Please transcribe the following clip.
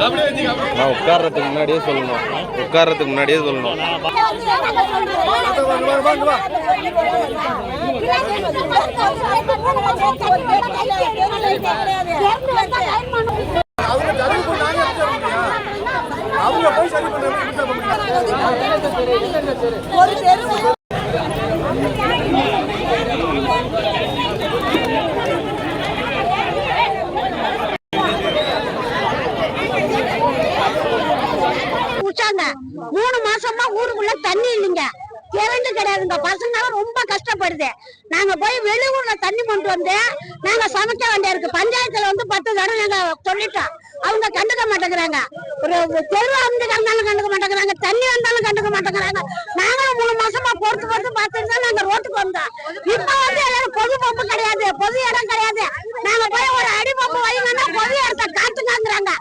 நான் உட்கார்றதுக்கு முன்னாடியே சொல்லணும். மூணு மாசமா ஊருக்குள்ள தண்ணி இல்லைங்க, கரண்ட் கிடையாதுங்க. பசங்க ரொம்ப கஷ்டப்படுது. நாங்க போய் வெளியூர்ல தண்ணி கொண்டு வந்து நாங்க சமைக்க வேண்டிய இருக்கு. பஞ்சாயத்துல 10 தடவை நாங்க சொல்லிட்டோம், அவங்க கண்டுக்க மாட்டேங்கிறாங்க. ஒரு தெரு அமைஞ்சாலும் கண்டுக்க மாட்டேங்கிறாங்க, தண்ணி வந்தாலும் கண்டுக்க மாட்டேங்கிறாங்க. நாங்களும் 3 மாசமா பொறுத்து பார்த்துட்டு தான் நாங்க ரோட்டுக்கு வந்தோம். இப்ப எல்லாரும் பொது பம்பு கிடையாது, பொது இடம் கிடையாது. நாங்க போய் ஒரு அடி பம்பு வைங்கன்னா பொது இடத்த காட்டுங்கிறாங்க.